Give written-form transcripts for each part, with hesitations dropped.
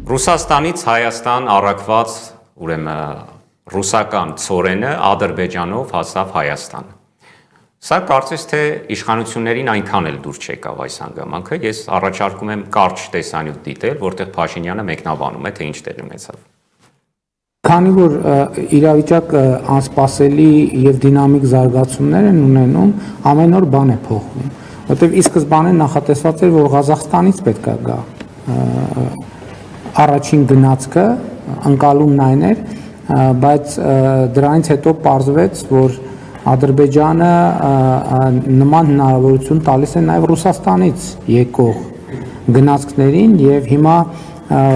Ռուսաստանից Հայաստան առաքված ռուսական ցորենը Ադրբեջանով հասավ Հայաստան։ Սա կարծես թե իշխանություններին այնքան էլ դուր չեկավ այս հանգամանքը, ես առաջարկում եմ կարճ տեսանյութ դիտել, որտեղ Փաշինյանը մեկնաբանում է, թե ինչ տեղի ունեցավ։ Քանի որ իրավիճակը անսպասելի եւ դինամիկ զարգացումներ են ունենում, ամեն օր բան է փոխվում, որտեղ ի սկզբանե նախատեսված էր, որ Ղազախստանից պետք է գա առաջին գնացքը, ընկալումն այն էր, բայց դրանից հետո պարզվեց, որ Ադրբեջանը նման հնարավորություն տալիս է նաև Ռուսաստանից եկող գնացքներին եւ հիմա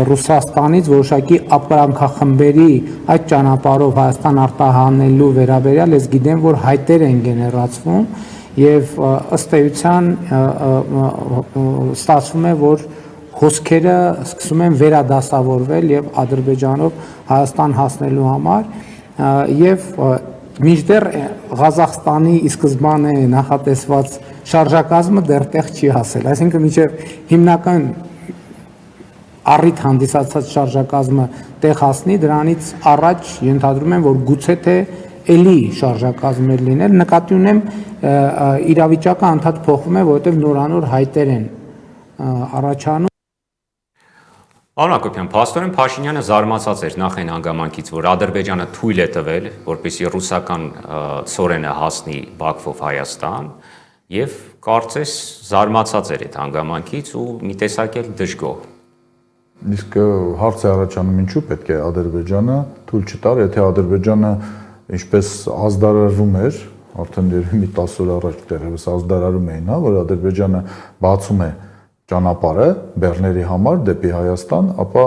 Ռուսաստանից որոշակի ապրանքախմբերի այդ ճանապարհով Հայաստան արտահանելու վերաբերյալ ես գիտեմ, որ հայտեր են գեներացվում եւ ըստ էության ստացվում է, որ հոսքերը սկսում են վերադասավորվել եւ Ադրբեջանով Հայաստան հասնելու համար եւ մինչդեռ Ղազախստանի ի սկզբանե նախատեսված շարժակազմը դեռ տեղ չի հասել, այսինքն մինչեւ հիմնական առիթ հանդիսացած շարժակազմը տեղ հասնի, դրանից առաջ ենթադրում եմ, որ գուցե թե էլի շարժակազմեր լինել, նկատի ունեմ իրավիճակը անդադ փոխվում է, որովհետեւ նորանոր հայտեր են առաջանում։ Պարոն Հակոբյան, փաստորեն Փաշինյանը զարմացած էր նախ այն հանգամանքից, որ Ադրբեջանը թույլ է տվել, որպեսզի ռուսական ցորենը հասնի Բաքվով Հայաստան, եւ կարծես զարմացած էր այդ հանգամանքից ու մի տեսակ էլ դժգոհ։ Իսկ հարց է առաջանում, ինչու պետք է Ադրբեջանը թույլ չտար, եթե Ադրբեջանը ինչպես ազդարարվում էր, արդեն մի 10 օր առաջ դեռևս ազդարարում էին, որ Ադրբեջանը բացում է ճանապարհը բեռների համար դեպի Հայաստան, ապա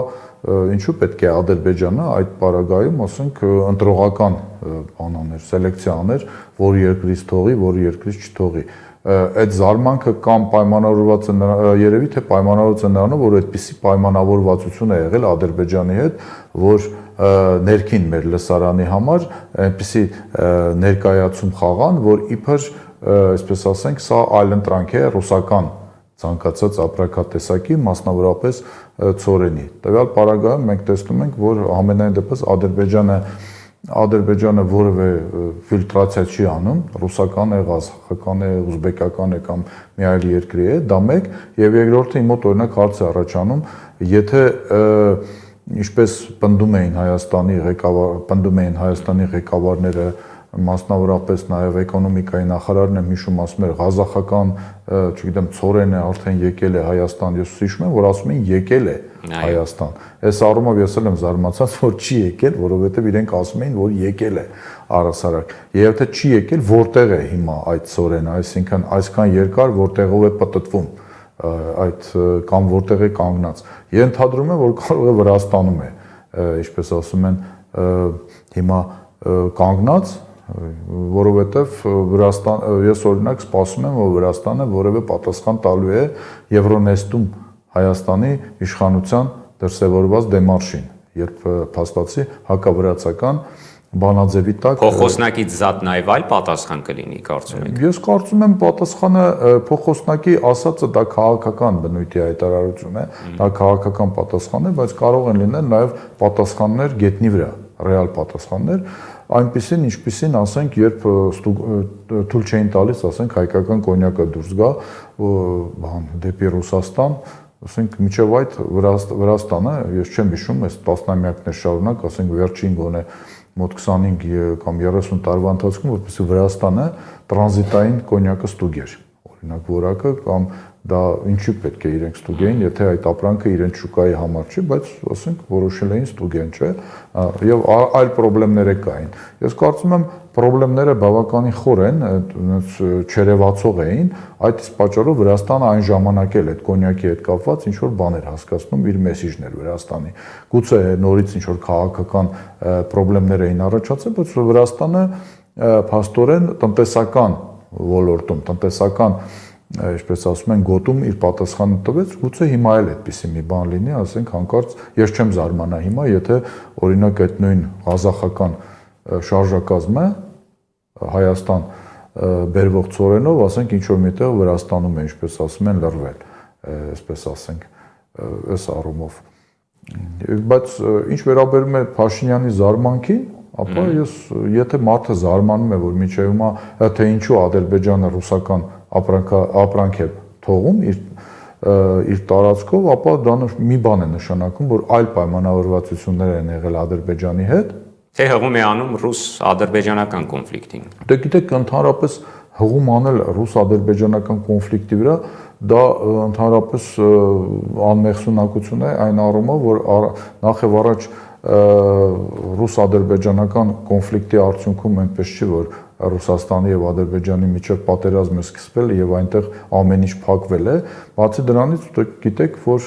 ինչու պետք է Ադրբեջանը այդ պարագայում, ասենք, ընտրողական բան աներ, սելեկցիա աներ, որ երկրից թողի, որ երկրից չթողի։ Այդ զարմանքը կամ պայմանավորված է երևի թե պայմանավորված է նրանով, որ այդպիսի պայմանավորվածություն է եղել Ադրբեջանի հետ, որ ներքին մեր լսարանի համար այնպիսի ներկայացում խաղան, որ իբր, այսպես ասենք, սա այլընտրանք է ռուսական ցանկացած ապրանքատեսակի, մասնավորապես ցորենի։ Տվյալ պարագայում մենք տեսնում ենք, որ ամենայն դեպս Ադրբեջանը որևէ ֆիլտրացիա չի անում, ռուսական է, ղազախական է, ուզբեկական է կամ մի այլ երկրի է, դա մեկ, եւ երկրորդը իմ մոտ օրինակ հարց է առաջանում, եթե ինչպես պնդում էին Հայաստանի ղեկավարները, մասնավորապես նաև էկոնոմիկայի նախարարն եմ հիշում, ասում էր ղազախական, չգիտեմ, ցորենը արդեն եկել է Հայաստան, ես հիշում եմ, որ ասում են եկել է Հայաստան։ Այս առումով ես էլ եմ զարմացած, որ չի եկել, որովհետև իրենք ասում էին, որ եկել է առհասարակ։ Եվ թե չի եկել, որտեղ է հիմա այդ ցորենը, այսինքն այսքան երկար որտեղով է պտտվում այդ կամ որտեղ է կանգնած։ Ենթադրում եմ, որ կարող է Վրաստանում է, ինչպես ասում են, հիմա կանգնած, որովհետև ես օրինակ սպասում եմ, որ Վրաստանը որևէ պատասխան տալու է Եվրոնեստում Հայաստանի իշխանության դրսևորված դեմարշին, երբ փաստացի հակավրացական բանաձևի տակ փոխոսնակից զատ նաև այլ պատասխան կլինի, կարծում եք։ Ես կարծում եմ պատասխանը փոխոսնակի ասածը դա քաղաքական բնույթի հայտարարություն է, դա քաղաքական պատասխան է, բայց կարող են լինել նաև պատասխաններ գետնի վրա, ռեալ պատասխաններ, այնպիսին, ինչպիսին, ասենք, երբ թույլ չէին տալիս, ասենք, հայկական կոնյակը դուրս գա դեպի Ռուսաստան, ասենք, միջև այդ Վրաստանը, ես չեմ հիշում, այս տասնամյակներ շարունակ, ասենք, վերջին գոնե մոտ 25 կամ 30 տարվա ընթացքում, որպեսզի Վրաստանը տրանզիտային կոնյակը ստուգեր, օրինակ որակը, կամ դա ինչու պետք է իրենք ստուգեին, եթե այդ ապրանքը իրենց շուկայի համար չի, բայց ասենք որոշել էին ստուգեն, չէ՞, եւ այլ խնդիրներ կային։ Ես կարծում եմ խնդիրները բավականին խոր են, չերևացող էին, այդ իսկ պատճառով Վրաստանը այն ժամանակ էլ այդ կոնյակի հետ կապված ինչ որ բաներ հասկացնում իր մեսիջներ Վրաստանի։ Գուցե նորից ինչ որ քաղաքական խնդիրներ էին առաջացել, բայց Վրաստանը փաստորեն տնտեսական ոլորտում, տնտեսական ինչպես ասում են, գոտում իր պատասխանը տվեց, գուցե հիմա էլ այդպիսի մի բան լինի, ասենք հանկարծ ես չեմ զարմանա հիմա, եթե օրինակ այդ նույն ղազախական շարժակազմը Հայաստան բերվող ցորենով, ասենք ինչ որ միտեղ Վրաստանում է, ինչպես ասում են, լրվել, այսպես ասենք, այս առումով։ Բայց ինչ վերաբերում է Փաշինյանի զարմանքին, ապա ես եթե մարդը զարմանում է, որ միջև հիմա թե ինչու Ադրբեջանը ռուսական ապրանք է թողում իր տարածքով, ապա դա մի բան է նշանակում, որ այլ պայմանավորվածություններ են եղել Ադրբեջանի հետ, թե հղում է անում ռուս-ադրբեջանական կոնֆլիկտին։ Դե գիտեք, ընդհանրապես հղում անել ռուս-ադրբեջանական կոնֆլիկտի վրա դա ընդհանրապես անմեղսունակություն է այն առումով, որ նախ եւ առաջ ռուս-ադրբեջանական կոնֆլիկտի արդյունքում այնպես չի, որ Ռուսաստանի եւ Ադրբեջանի միջև պատերազմ է սկսվել եւ այնտեղ ամեն ինչ փակվել է, բացի դրանից գիտեք, որ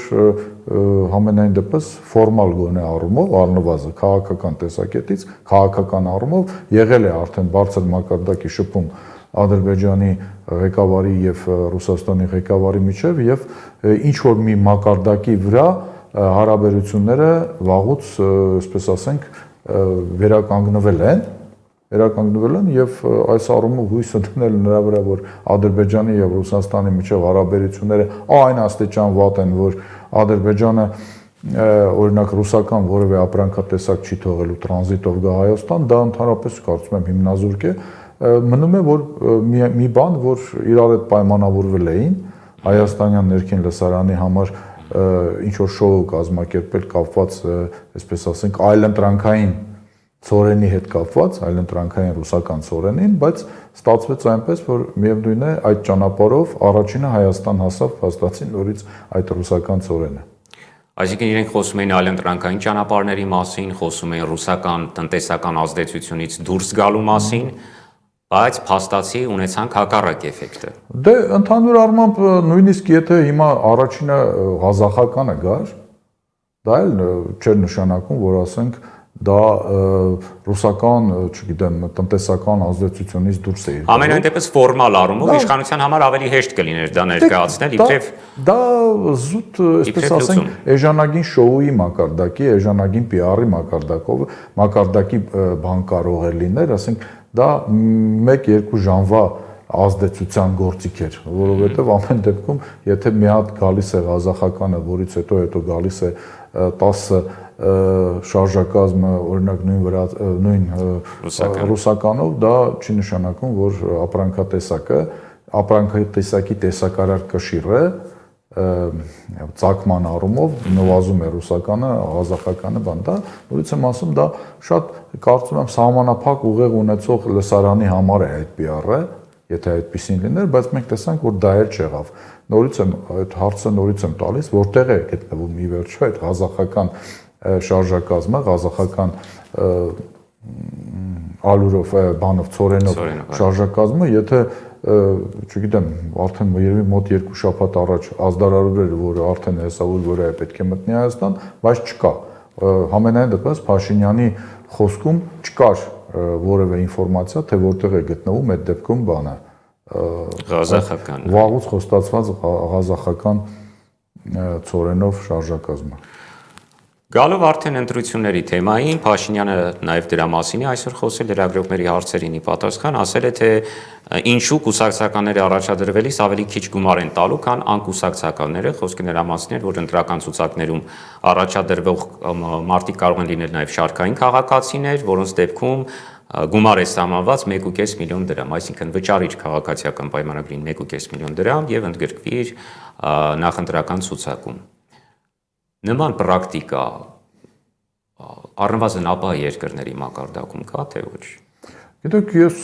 համենայն դեպս ֆորմալ գոնե առումով, առնվազն քաղաքական տեսակետից, քաղաքական առումով եղել է արդեն բարձր մակարդակի շփում Ադրբեջանի ղեկավարի եւ Ռուսաստանի ղեկավարի միջև եւ ինչ որ մի մակարդակի վրա հարաբերությունները վաղուց, այսպես ասենք, վերականգնվել են եւ այս առումով հույս ընդունել նրա վրա, որ Ադրբեջանի եւ Ռուսաստանի միջև հարաբերությունները այն աստիճան վատ են, որ Ադրբեջանը օրինակ ռուսական որևէ ապրանքատեսակ չի թողելու տրանզիտով գա Հայաստան, դա ընդհանրապես կարծում եմ հիմնազուրկ է, մնում է որ մի բան, որ իրար հետ պայմանավորվել էին Հայաստանյան ներքին լսարանի համար ինչ որ շոու կազմակերպել կապված, այսպես ասենք, այլընտրանքային ծորենի հետ կապված, այլընտրանքային ռուսական ծորենին, բայց ստացվեց այնպես, որ միևնույն է այդ ճանապարհով առաջինը Հայաստան հասավ, փաստացի նորից այդ ռուսական ծորենը։ Այսինքն իրենք խոսում էին այլընտրանքային ճանապարհների մասին, խոսում էին ռուսական տնտեսական ազդեցությունից դուրս գալու մասին, բայց փաստացի ունեցանք հակառակ էֆեկտը։ Դե ընդհանուր առմամբ նույնիսկ եթե հիմա առաջինը ղազախականը գար, դա էլ չէր նշանակում, որ ասենք դա ռուսական, չգիտեմ, տնտեսական ազդեցությունից դուրս է եկել։ Ամենայն դեպս ֆորմալ առումով իշխանության համար ավելի հեշտ կլիներ դա ներկայացնել, իբրև դա զուտ, այսպես ասենք, էժանագին շոուի մակարդակի, էժանագին PR-ի մակարդակի բան կարող է լինել, ասենք դա 1-2 ժամվա ազդեցության գործիք էր, որովհետև ամեն դեպքում, եթե մի հատ գալիս է ղազախականը, որից հետո գալիս է 10 շարժակազմը, օրինակ նույն ռուսականով, դա չի նշանակում, որ ապրանքատեսակի տեսակարար կշիռը ծագման առումով նվազում է ռուսականը, ղազախականը, բան դա, նորից եմ ասում, դա շատ կարծում եմ սահմանափակ ուղեղ ունեցող լսարանի համար է այդ PR-ը, եթե այդպեսին լիներ, բայց մենք տեսանք, որ դա էլ չեղավ։ Նորից եմ այդ հարցը նորից եմ տալիս, որտեղ է գտնվում ի վերջո այդ ղազախական շարժակազմը, ղազախական ալուրով, բանով, ծորենով շարժակազմը, եթե չգիտեմ, արդեն երևի մոտ 2 շաբաթ առաջ ազդարարել էր, որ արդեն հեսավոր որ է պետք է մտնի Հայաստան, բայց չկա։ Համենայն դեպս Փաշինյանի խոսքում չկար որևէ ինֆորմացիա, թե որտեղ է գտնվում այդ դեպքում բանը ղազախական վաղուց խոստացված ղազախական ծորենով շարժակազմը։ Գալով արդեն ընտրությունների թեմային, Փաշինյանը նաև դրա մասին է այսօր խոսել լրագրողների հարցերին ի պատասխան, ասել է, թե ինչու կուսակցականները առաջադրվելիս ավելի քիչ գումար են տալու, քան անկուսակցականները, խոսքը նրա մասին էր, որ ընտրական ցուցակներում առաջադրվող մարդիկ կարող են լինել նաև շարքային քաղաքացիներ, որոնց դեպքում գումար է սահմանված 1.5 միլիոն դրամ, այսինքն վճարիչ քաղաքացիական պայմանագրին 1.5 միլիոն դրամ եւ ընդգրկվիր նախընտրական ցուցակում։ Նման պրակտիկա առնվազն ապա երկրների մակարդակում կա, թե ոչ։ Գիտեք, ես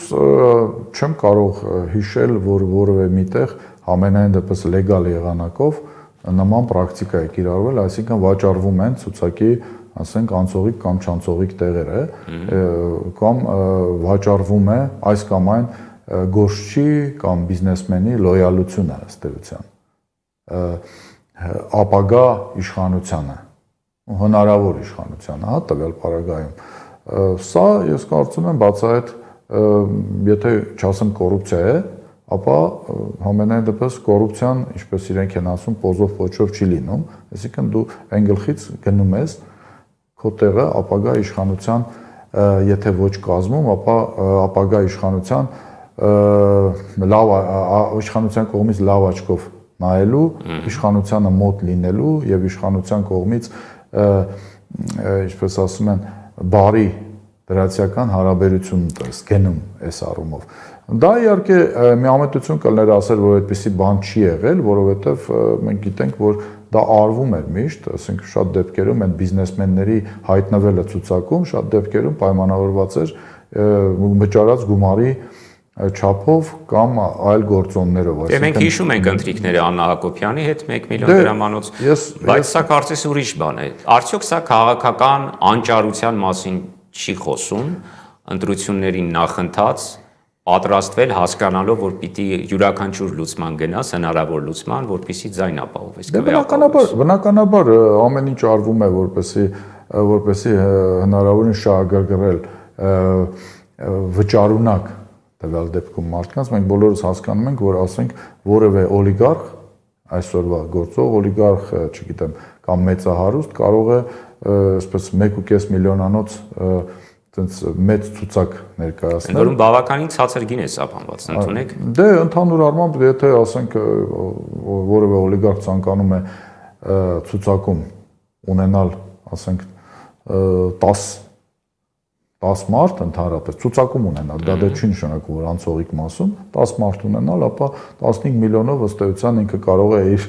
չեմ կարող հիշել, որ որևէ միտեղ ամենայն դեպս լեգալ եղանակով նման պրակտիկա է կիրառվել, այսինքն վաճառվում են ցուցակի, ասենք, անցողիկ կամ չանցողիկ տեղերը, կամ վաճառվում է այս կամ այն գործչի կամ բիզնեսմենի լոյալությունը ըստ էության ապագա իշխանությանը, հնարավոր իշխանությանը, հա, տվյալ պարագայում։ Սա ես կարծում եմ բացահայտ, եթե չասեմ կոռուպցիա է, ապա ամենայն դեպս կոռուպցիան, ինչպես իրենք են ասում, պոզով փոչով չի լինում, այսինքն դու այն գլխից գնում ես քո տեղը ապագա իշխանության, եթե ոչ կազմում, ապա ապագա իշխանության կողմից լավ աչքով նայելու, իշխանությանը մոտ լինելու եւ իշխանության կողմից ինչպես ասում են, բարի դրացիական հարաբերություն գնում այս առումով։ Դա իհարկե միամետություն կլներ ասել, որ այդպիսի բան չի եղել, որովհետև մենք գիտենք, որ դա արվում էր միշտ, ասենք շատ դեպքերում այն բիզնեսմենների հայտնվելը ցուցակում շատ դեպքերում պայմանավորված էր վճարած գումարի չափով կամ այլ գործոններով, այսինքն մենք հիշում ենք ընթրիքները Աննա Հակոբյանի հետ 1 միլիոն դրամանոց, բայց սա կարծես ուրիշ բան է։ Արդյոք սա քաղաքական անճարության մասին չի խոսում, ընտրությունների նախընթաց պատրաստվել հասկանալով, որ պիտի յուրաքանչյուր լուծման գնաս, հնարավոր լուծման, որպեսզի ձայն ապահովես։ Բնականաբար ամեն ինչ արվում է, որպեսզի հնարավորին շահագրգռել վճարունակ տվյալ դեպքում մարդկանց։ Մենք բոլորս հասկանում ենք, որ ասենք որևէ օլիգարխ, այսօրվա գործող օլիգարխ, չգիտեմ, կամ մեծահարուստ կարող է այսպես 1.5 միլիոնանոց տենց մեծ ցուցակ ներկայացնել։ Որում բավականին ցածր գին է սահմանված, ընդունեք։ Դե ընդհանուր առմամբ, եթե ասենք որևէ օլիգարխ ցանկանում է ցուցակում ունենալ, ասենք 10 մարդ ընդհանրապես ցուցակում ունենալ, դա դեռ չի նշանակում, որ անցողիկ մասում 10 մարդ ունենալ, ապա 15 միլիոնով ըստ էության ինքը կարող է իր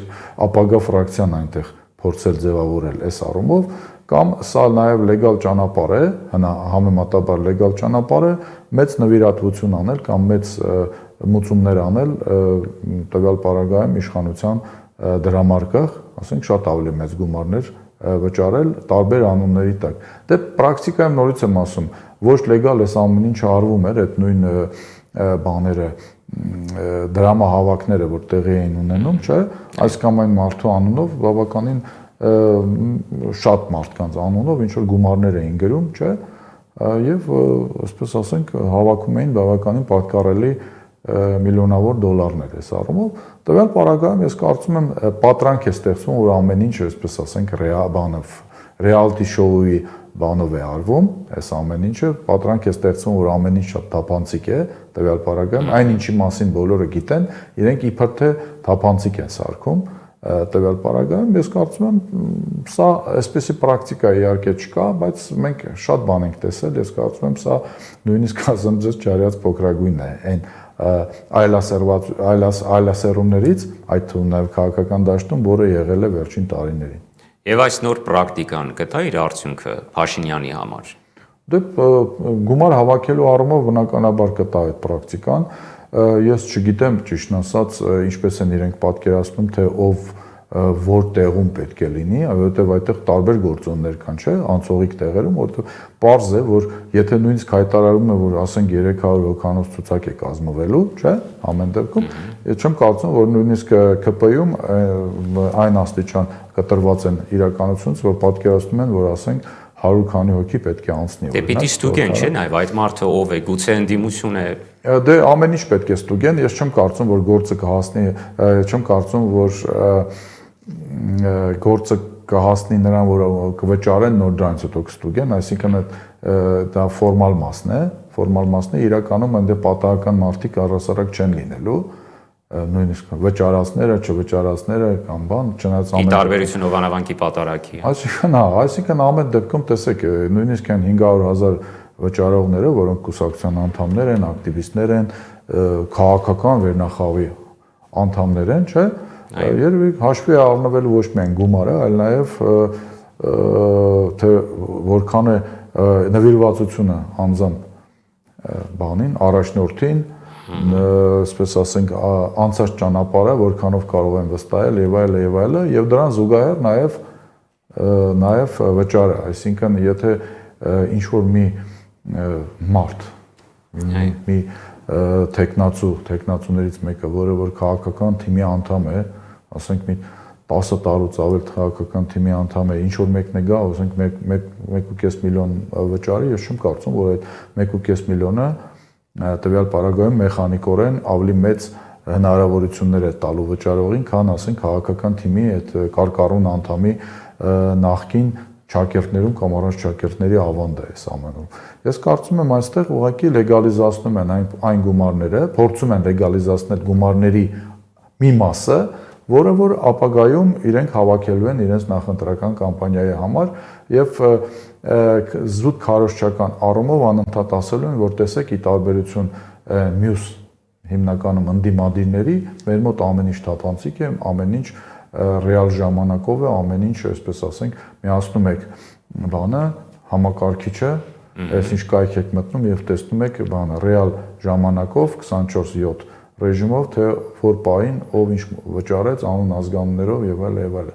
ապագա ֆրակցիան այնտեղ փորձել ձևավորել այս առումով, կամ սա նաև լեգալ ճանապարհ է, համեմատաբար լեգալ ճանապարհ է մեծ նվիրատվություն անել կամ մեծ մուծումներ անել տվյալ պարագայում իշխանության դրամարկղ, ասենք շատ ավելի մեծ գումարներ վճարել տարբեր անունների տակ։ Դե պրակտիկայում նորից եմ ասում, ոչ լեգալ էս ամեն ինչը արվում էր, այդ նույն բաները, դրամահավաքները, որ տեղի էին ունենում, չէ, այս կամ այն մարդու անունով բավականին շատ մարդկանց անունով ինչ որ գումարներ էին գրում, չէ, եւ այսպես ասենք հավաքում էին բավականին պատկառելի միլիոնավոր դոլարներ այս առումով։ Տվյալ պարագայում ես կարծում եմ պատրանք է ստեղծվում, որ ամեն ինչ, այսպես ասենք, ռեալիթի շոուի բանով է արվում, այս ամեն ինչը պատրանք է ստեղծվում, որ ամեն ինչ շատ թափանցիկ է, տվյալ պարագայում այն ինչի մասին բոլորը գիտեն, իրենք իբր թե թափանցիկ են սարքում, տվյալ պարագայում ես կարծում եմ սա այսպեսի պրակտիկա իհարկե չկա, բայց մենք շատ բան ենք տեսել, ես կարծում եմ սա նույնիսկ ասեմ ձեզ չարյաց փոքրագույնն է, այն այլասերումներից, այդ թվում նաև քաղաքական դաշտում, որը եղել է վերջին տարիներին։ Եվ այս նոր պրակտիկան կտա իր արդյունքը Փաշինյանի համար։ Դե գումար հավաքելու առումով բնականաբար կտա այդ պրակտիկան։ Ես չգիտեմ ճիշտն ասած ինչպես են իրենք պատկերացնում, թե ով որ տեղում պետք է լինի, որովհետև այդտեղ տարբեր գործոններ կան, չէ, անցողիկ տեղերում, որովհետև պարզ է, որ եթե նույնիսկ հայտարարում է, որ ասենք 300 հոգանոց ցուցակ է կազմվելու, չէ, ամեն դեպքում, ես չեմ կարծում, որ նույնիսկ ԿՊ-ում այն աստիճան կտրված են իրականությունից, որ պատկերացնում են, որ ասենք 100 քանի հոգի պետք է անցնի։ Դե պիտի ստուգեն, չէ՞, նաև այդ մարդը ով է, գուցե ընդդիմություն է։ Դե ամեն ինչ պետք է ստուգեն, ես չեմ կարծում, որ գործը կհասնի, չեմ կարծում, որ գործը կհասնի նրան, որ կվճարեն նոր դրանից հետո կստուգեն, այսինքն դա ֆորմալ մասն է, իրականում այնտեղ պատահական մարդիկ առհասարակ չեն լինելու, նույնիսկ վճարածները, չվճարածները կամ բան, չնայած ամեն տարբերություն ովանավանքի պատարագի։ Այսինքն ամեն դեպքում տեսեք, նույնիսկ այն 500,000 վճարողները, որոնք կուսակցության անդամներ են, ակտիվիստներ են, քաղաքական վերնախավի անդամներ են, չէ՞, երևի հաշվի է առնվելու ոչ միայն գումարը, այլ նաև թե որքան է նվիրվածությունը անձամբ բանին, առաջնորդին, այսպես ասենք անցած ճանապարհը որքանով կարող են վստահել եւ այլը եւ դրան զուգահեռ նաեւ վճարը, այսինքն եթե ինչ որ մի մարդ մի տեխնացուներից մեկը, որ քաղաքական թիմի անդամ է, ասենք մի 10 տարուց ավել քաղաքական թիմի անդամ է, ինչ որ մեկն է գա, ասենք 1.5 միլիոն վճարի, ես չեմ կարծում, որ այդ 1.5 միլիոնը տվյալ պարագայում մեխանիկորեն ավելի մեծ հնարավորություններ է տալու վճարողին, քան ասենք քաղաքական թիմի այդ կարկառուն անդամի նախկին ճակերտներում կամ առանց ճակերտների ավանդը է ամենում։ Ես կարծում եմ այստեղ ուղղակի լեգալիզացնում են այն գումարները, փորձում են լեգալիզացնել գումարների մի մասը, որը որ ապագայում իրենք հավաքելու են իրենց նախընտրական կամպանիայի համար եւ զուտ քարոզչական առումով անընդհատ ասելու են, որ տեսեք, ի տարբերություն մյուս հիմնականում ընդդիմադիրների, մեր մոտ ամեն ինչ թափանցիկ է, ամեն ինչ ռեալ ժամանակով է, ամեն ինչ, այսպես ասենք, միացնում եք բանը, համակարգիչը, այս ինչ կայք եք մտնում եւ տեսնում եք բանը ռեալ ժամանակով 24/7 ռեժիմով, թե որ պահին ով ինչ վճարեց անուն ազգանուններով եւ այլ եւ այլ։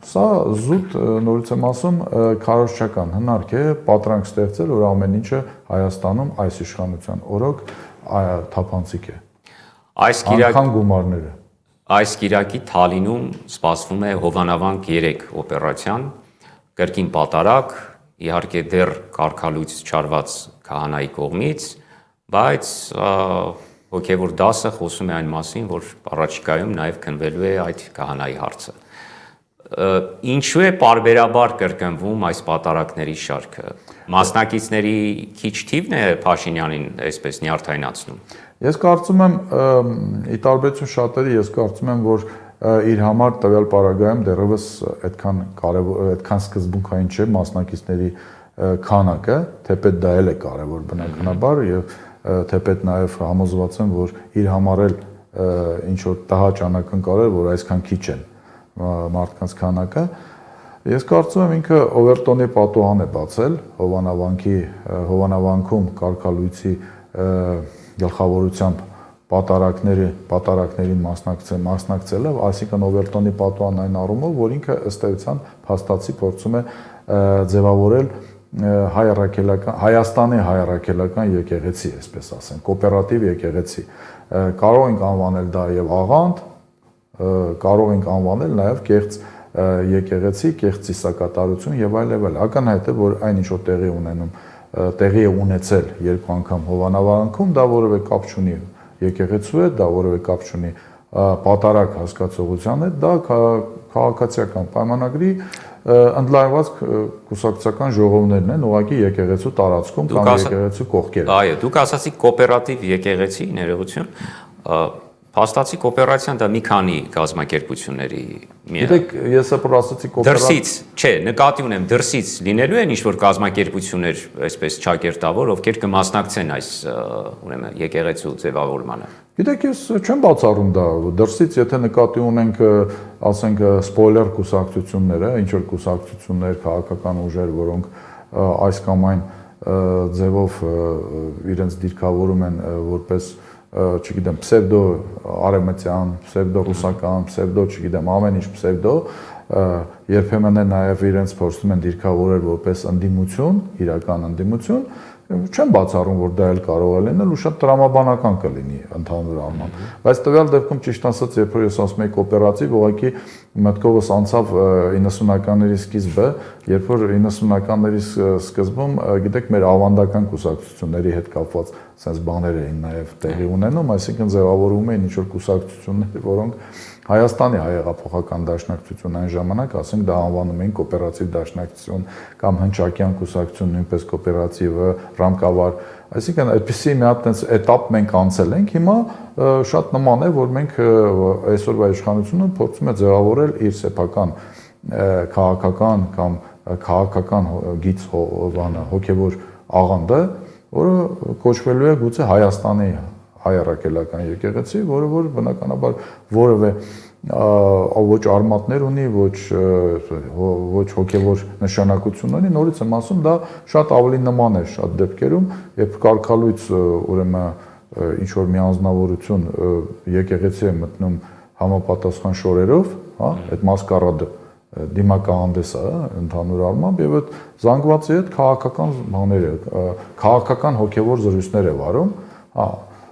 Սա զուտ նորից եմ ասում քարոզչական հնարք է պատրանք ստեղծել, որ ամեն ինչը Հայաստանում այս իշխանության օրոք թափանցիկ է։ Անկան գումարները։ Այս կիրակի Թալինում սպասվում է Հովանավանք 3 օպերացիան, կրկին պատարակ, իհարկե դեռ կարգալույց չարված քահանայի կողմից, բայց հոգևոր դասը խոսում է այն մասին, որ առաջիկայում նաև քննվելու է այդ քահանայի հարցը։ Ինչու է պարբերաբար կրկնվում այս պատարակների շարքը։ Մասնակիցների քիչ թիվն է Փաշինյանին այսպես նյարդայնացնում։ Ես կարծում եմ, ի տարբերություն շատերի, ես կարծում եմ, որ իր համար տվյալ պարագայում դեռևս այդքան կարևոր, այդքան սկզբունքային չէ մասնակիցների քանակը, թեպետ դա էլ է կարևոր բնականաբար եւ թեպետ նաեւ համոզված եմ, որ իր համար էլ ինչ որ տհաճ անակնկալ է, որ այսքան քիչ են մարդկանց քանակը։ Ես կարծում եմ ինքը Օվերտոնի պատուհան է բացել Հովանավանքում կարգալույցի գլխավորությամբ պատարակներին մասնակցելը, այսինքն Օվերտոնի պատուհան այն առումով, որ ինքը ըստ էության փաստացի փորձում է ձևավորել Հայաստանի հայ-առաքելական եկեղեցի, այսպես ասենք, կոոպերատիվ եկեղեցի։ Կարող ենք անվանել դա եւ աղանդ, կարող ենք անվանել նաեւ կեղծ եկեղեցի, կեղծ ծիսակատարություն եւ այլ եւ այլ։ Ակնհայտ է, որ այն ինչ որ տեղի է ունեցել երկու անգամ Հովանավանքում, դա որևէ կապ չունի եկեղեցու հետ, դա որևէ կապ չունի պատարակ հասկացողության հետ, դա քաղաքացիական պայմանագրի ընդլայնված կուսակցական ժողովներն են, ուղղակի եկեղեցու տարածքում կամ եկեղեցու կողքերում։ Այո, դուք ասացիք կոոպերատիվ եկեղեցի, ներողություն, փաստացի կոոպերացիան դա մի քանի կազմակերպությունների մի է։ Գիտեք, ես ապա ասացի Դրսից, չէ, նկատի ունեմ, դրսից լինելու են ինչ-որ կազմակերպություններ, այսպես չակերտավոր, ովքեր կմասնակցեն այս, ուրեմն, եկեղեցու ձևավորմանը։ Գիտեք, ես չեմ բացառում դա, դրսից եթե նկատի ունենք, ասենք, սպոյլեր կուսակցությունները, ինչ որ կուսակցություններ, քաղաքական ուժեր, որոնք այս կամ այն ձևով իրենց դիրքավորում են որպես չգիտեմ, պսևդո արևմտյան, պսևդո ռուսական, պսևդո, չգիտեմ, ամեն ինչ պսևդո, երբեմն է նաև իրենց փորձում են դիրքավորել որպես ընդդիմություն, իրական ընդդիմություն, չեմ բացառում, որ դա էլ կարող է լինել ու շատ տրամաբանական կլինի ընդհանուր առմամբ։ Բայց տվյալ դեպքում ճիշտ ասած, երբ որ ես ասում եմ կոոպերատիվ, ուղղակի մտքովս անցավ 90-ականների սկիզբը, երբ որ 90-ականների սկզբում, գիտեք, մեր ավանդական կուսակցությունների հետ կապված sense բաներ էին նաև տեղի ունենում, այսինքն ձևավորվում էին ինչ-որ կուսակցություններ, որոնք Հայաստանի հայեղափոխական դաշնակցություն այն ժամանակ, ասենք, դա անվանում էին կոոպերատիվ դաշնակցություն կամ հնչակյան կուսակցություն, նույնպես կոոպերատիվը, ռամկավար, այսինքն այդպիսի մի հատ այնց էտապ մենք անցել ենք, հիմա շատ նման է, որ մենք այսօրվա իշխանությունը փորձում է ձևավորել իր սեփական քաղաքական կամ քաղաքական գիծ հոգևոր աղանդը, որը կոչվելու է գուցե Հայաստանի հայ-առաքելական եկեղեցի, որը որ բնականաբար որևէ ոչ արմատներ ունի, ոչ հոգևոր նշանակություն ունի, նորից եմ ասում, դա շատ ավելի նման է շատ դեպքերում, երբ կարգալույց ուրեմն ինչ որ մի անձնավորություն եկեղեցի է մտնում համապատասխան շորերով, հա, այդ մասկարադը դիմակահանդես է ընդհանուր առմամբ եւ այդ զանգվածի հետ քաղաքական բաները, քաղաքական հոգևոր զրույցներ է վարում, հա,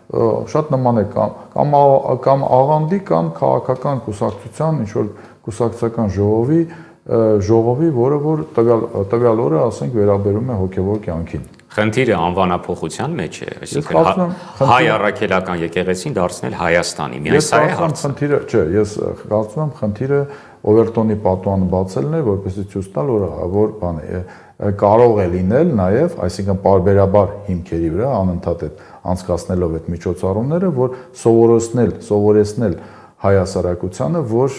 շատ նման է կամ աղանդի կամ քաղաքական կուսակցության ինչ որ կուսակցական ժողովի, որը որ տվյալ օրը, ասենք, վերաբերում է հոգևոր կյանքին։ Խնդիրը անվանափոխության մեջ է, այսինքն հայ առաքելական եկեղեցին դարձնել Հայաստանի, միայն սա է հարցը։ Չէ, ես կարծում եմ խնդիրը Օվերտոնի պատուհանը բացելն է, որպեսզի ցույց տալ, որ բան է, կարող է լինել նաև, այսինքն պարբերաբար հիմքերի վրա անընդհատ այդ անցկացնելով այդ միջոցառումները, որ սովորեցնել հայ հասարակությանը, որ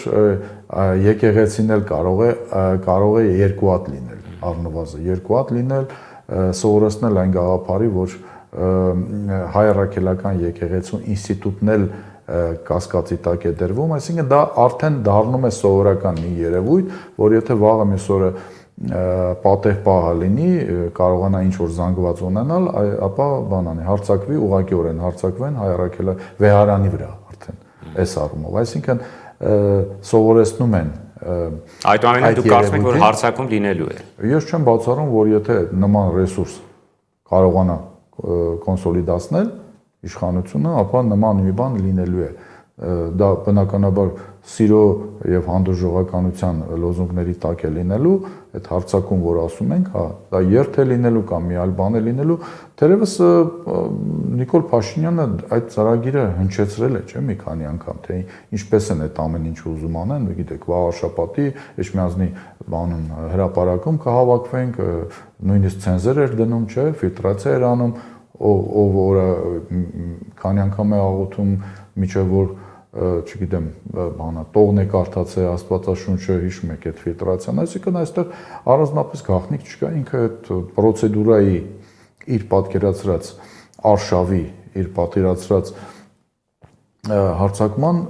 եկեղեցին էլ կարող է երկու հատ լինել, առնվազն երկու հատ լինել, սովորեցնել այն գաղափարի, որ հայ առաքելական եկեղեցու ինստիտուտն էլ կասկածի տակ է դրվում, այսինքն դա արդեն դառնում է սովորական մի երևույթ, որ եթե վաղը մյուս օրը պատեհ պահը լինի, կարողանա ինչ-որ զանգված ունենալ, ապա բանանի, հարցակվի, ուղղակիորեն հարցակվեն հայ առաքելական վեհարանի վրա արդեն այս առումով, այսինքն սովորեցնում են Այդ դուք կարծում եք, որ հարցակում լինելու է։ Ես չեմ բացառում, որ եթե նման ռեսուրս կարողանա կոնսոլիդացնել իշխանությունը, ապա նման մի բան լինելու է։ Դա բնականաբար սիրո եւ հանդուրժողականության լոզունգների տակ է լինելու, այդ հարցակում, որ ասում ենք, հա, դա երթ է լինելու կամ մի այլ բան է լինելու, թերևս Նիկոլ Փաշինյանը այդ ծրագիրը հնչեցրել է, չէ՞, մի քանի անգամ, թե ինչպես են այդ ամեն ինչ ուզում անեն, գիտեք, վաղաշաբաթի Էջմիածնի բանում հրապարակում կհավաքվենք, նույնիսկ ցենզեր էր դնում, չէ, ֆիլտրացիա էր անում, ով որը քանի անգամ է աղոթում, միջև որ չգիտեմ, բանա, տողն է կարդացել Աստվածաշունչը, հիշում եք այդ ֆիլտրացիան, այսինքն այստեղ առանձնապես գաղտնիք չկա, ինքը այդ պրոցեդուրայի իր պատկերացրած արշավի, իր պատկերացրած հարցակման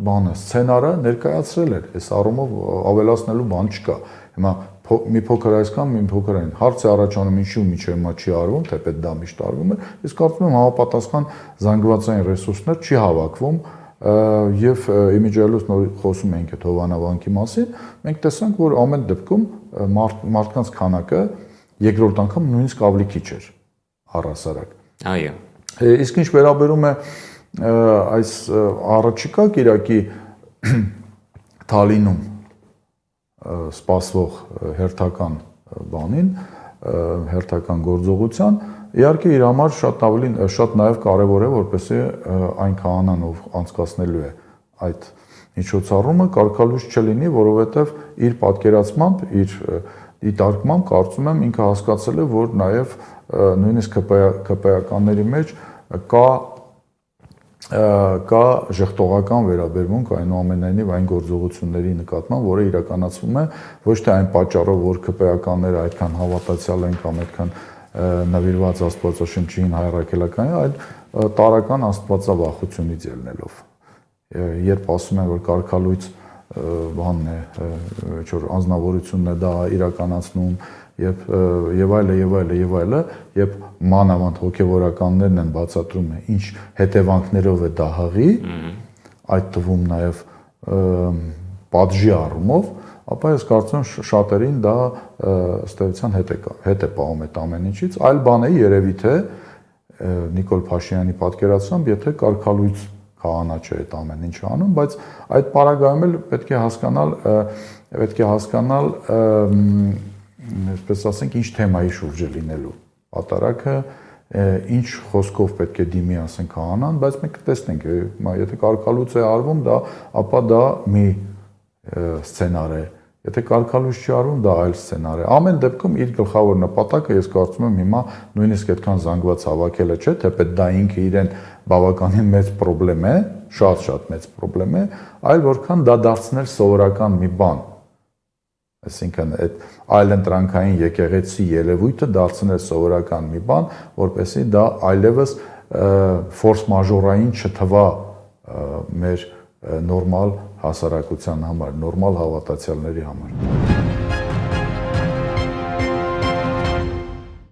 բանը, սցենարը ներկայացրել էր, այս առումով ավելացնելու բան չկա։ Հիմա մի փոքր այսքան, մի փոքր այն հարց է առաջանում, ինչու միջև հիմա չի արվում, թեպետ դա միշտ արվում է, իսկ կարծում եմ համապատասխան զանգվածային ռեսուրսներ չի հավաքվում եւ իմիջիալուց նոր խոսում ենք այդ հովանավանքի մասին, մենք տեսանք, որ ամեն դեպքում մարդկանց քանակը երկրորդ անգամ նույնիսկ ավելի քիչ էր առհասարակ։ Այո։ Իսկ ինչ վերաբերում է այս առաջիկա Կիրակի Թալինում սպասվող հերթական բանին, հերթական գործողության, իհարկե իր համար շատ նաև կարևոր է, որպեսզի այն քահանան, ով անցկացնելու է այդ միջոցառումը, կարգալույս չլինի, որովհետև իր պատկերացմամբ, իր դիտարկմամբ կարծում եմ ինքը հասկացել է, որ նաև նույնիսկ ԿՊ-ականների մեջ կա ժխտողական վերաբերմունք այնուամենայնիվ այն գործողությունների նկատմամբ, որը իրականացվում է ոչ թե այն պատճառով, որ ԿՊ-ականները այդքան հավատացյալ են կամ այդքան նվիրված Աստվածաշնչին հայ առաքելականի, այլ տարական աստվածավախությունից ելնելով։ Երբ ասում են, որ կարգալույց բանն է, ինչ-որ անձնավորությունն է դա իրականացնում, եւ այլը, երբ մանավանդ հոգեվորականներն են բացատրում ինչ հետևանքներով է դա հղի, այդ թվում նաև պատժի առումով, ապա ես կարծում եմ շատերին դա ըստ էության հետ է պահում այդ ամեն ինչից, այլ բան է երևի թե Նիկոլ Փաշինյանի պատկերացմամբ, եթե կարգալույց քահանա չէ այդ ամեն ինչը անում, բայց այդ պարագայում էլ պետք է հասկանալ այսպես ասենք, ինչ թեմայի շուրջ է լինելու պատարագը, ինչ խոսքով պետք է դիմի ասենք քահանան, բայց մենք կտեսնենք, եթե կարգալույց է արվում, ապա դա մի սցենար է, եթե կարգալույց չի արվում, դա այլ սցենար է։ Ամեն դեպքում իր գլխավոր նպատակը, ես կարծում եմ հիմա նույնիսկ այդքան զանգված հավաքելը չէ, թեպետ դա ինքը իրեն բավականին մեծ խնդրեմ է, շատ մեծ խնդրեմ է, այլ որքան դա դարձնել սովորական մի բան։ Այսինքն այդ այլընտրանքային եկեղեցի երևույթը դարձնել սովորական մի բան, որպեսզի դա այլևս ֆորս մաժորային չթվա մեր նորմալ հասարակության համար, նորմալ հավատացյալների համար։